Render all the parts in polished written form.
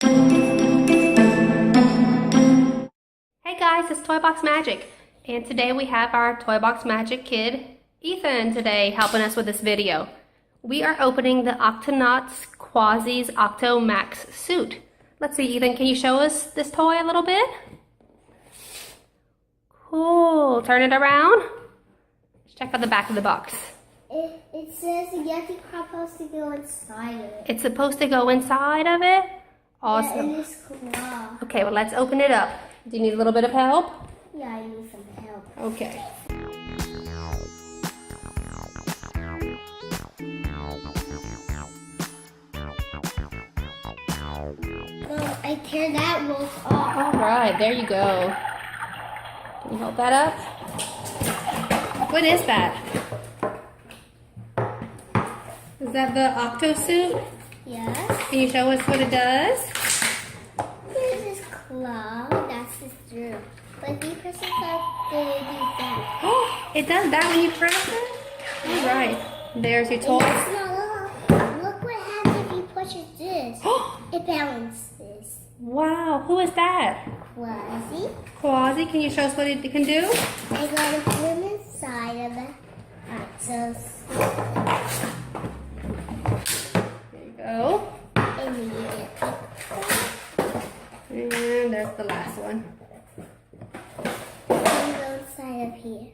Hey guys, it's Toy Box Magic, and today we have our Toy Box Magic kid, Ethan, today helping us with this video. We are opening the Octonauts Kwazii Octo Max suit. Let's see, Ethan, can you show us this toy a little bit? Cool. Turn it around. Let's check out the back of the box. It says the Yeti crab supposed to go inside of it. It's supposed to go inside of it? Awesome. Yeah, in this claw. Okay, well, let's open it up. Do you need a little bit of help? Yeah, I need some help. Okay. Well, I tear that rope off. All right, there you go. Can you hold that up? What is that? Is that the Octo suit? Yes. Can you show us what it does? Here's this claw. That's the through. But if you press it up, then it does that. Oh, it does that when you press it? All right. There's your toy. Look what happens if you push it this. It balances. Wow, who is that? Kwazii. Kwazii, can you show us what it can do? I gotta put him inside of it. Alright, so There you go. immediately. And there's the last one. Go inside of here.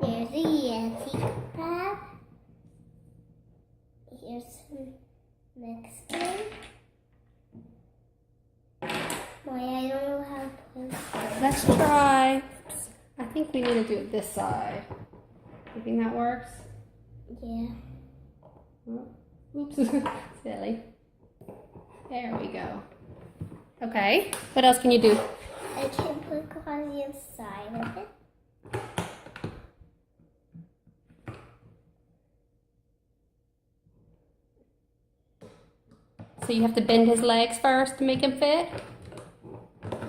There's a Yeti crab. Here's some Mexican. Why I don't know how to put it. Let's try. I think we need to do it this side. You think that works? Yeah. Oops, silly. There we go. Okay, what else can you do? I can put Kwazii inside of it. So you have to bend his legs first to make him fit?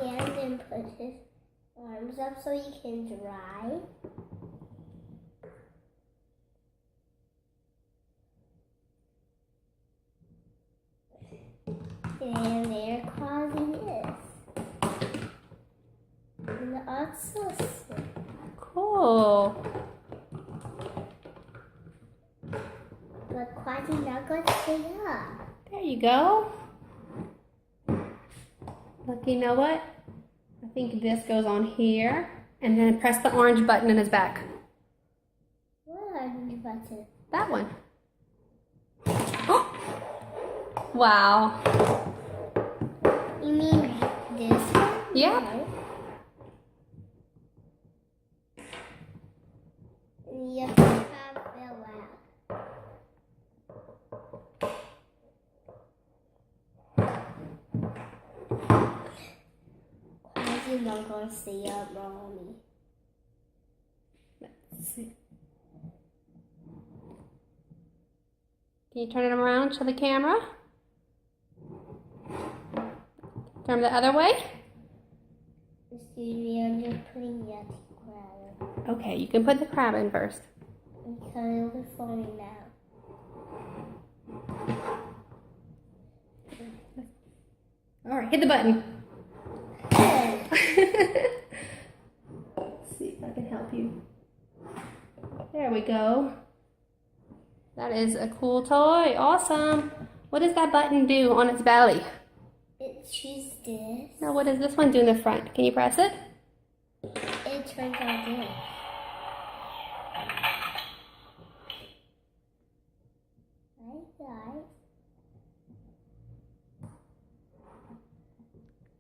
Yeah, and then put his arms up so he can dry. And there Kwazii is. And the Octo suit. Cool. But Kwazii not going to stay up. There you go. Look, you know what? I think this goes on here. And then press the orange button in his back. What orange button? That one. Wow. You mean this one? Yeah. Right. And you have to have fill out. Kwazii not going to stay up, Mommy. Let's see. Can you turn it around to the camera? Turn the other way? Excuse me, I'm just putting Yeti crab. Okay, you can put the crab in first. Because it'll be falling now. All right, hit the button. Let's see if I can help you. There we go. That is a cool toy. Awesome. What does that button do on its belly? It chooses this. Now, what does this one do in the front? Can you press it? It turns on this. Right, guys.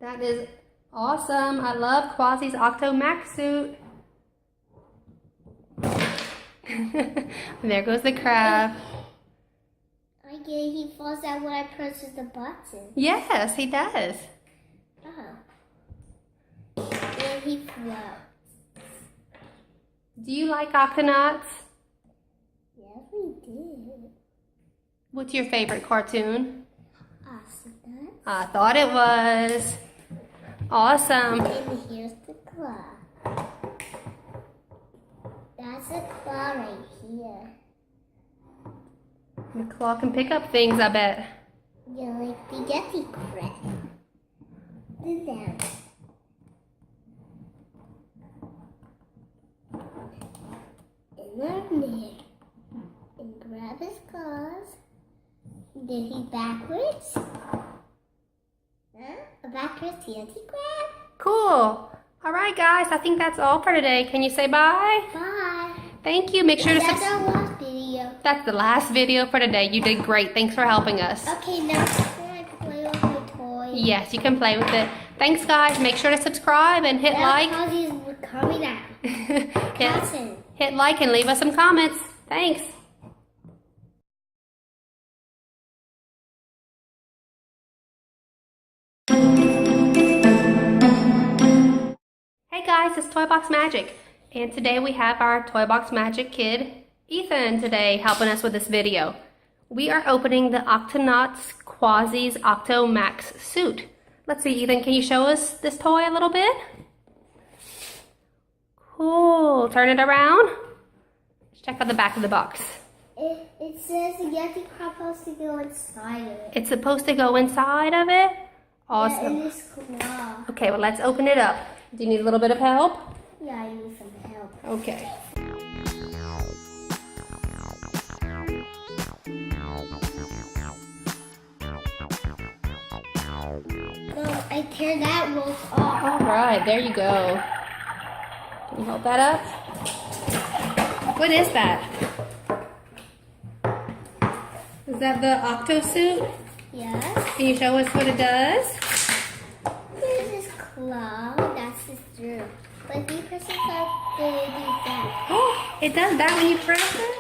That is awesome. I love Kwazii's Octo Max suit. There goes the crab. I get he falls out when I press the button. Yes, he does. Oh. And he floats. Do you like Octonauts? Yes, we did. What's your favorite cartoon? Octonauts. I thought it was. Awesome. And here's the claw. That's a claw right here. The claw can pick up things, I bet. Yeah, like the Yeti crab. Do that. And learn there. And grab his claws. Then he backwards. Huh? A backwards Yeti crab? Cool. All right, guys. I think that's all for today. Can you say bye? Bye. Thank you. Make sure to That's subscribe. our last video. That's the last video for today. You did great. Thanks for helping us. Okay, now can I play with my toy? Yes, you can play with it. Thanks, guys. Make sure to subscribe and hit like. Kwazii is coming out. hit like and leave us some comments. Thanks. Hey guys, it's Toy Box Magic, and today we have our Toy Box Magic kid, Ethan, today helping us with this video. We are opening the Octonauts Kwazii Octo Max suit. Let's see, Ethan, can you show us this toy a little bit? Cool. Turn it around. Let's check out the back of the box. It says the Yeti crab supposed to go inside of it. It's supposed to go inside of it? Awesome. Yeah, in this claw. Okay, well, let's open it up. Do you need a little bit of help? Yeah, I need some help. Okay. So I tear that rope off. All right, there you go. Can you hold that up? What is that? Is that the Octo suit? Yes. Can you show us what it does? Here's his claw. That's his through. But if you press it up, they do that. Oh, it does that when you press it?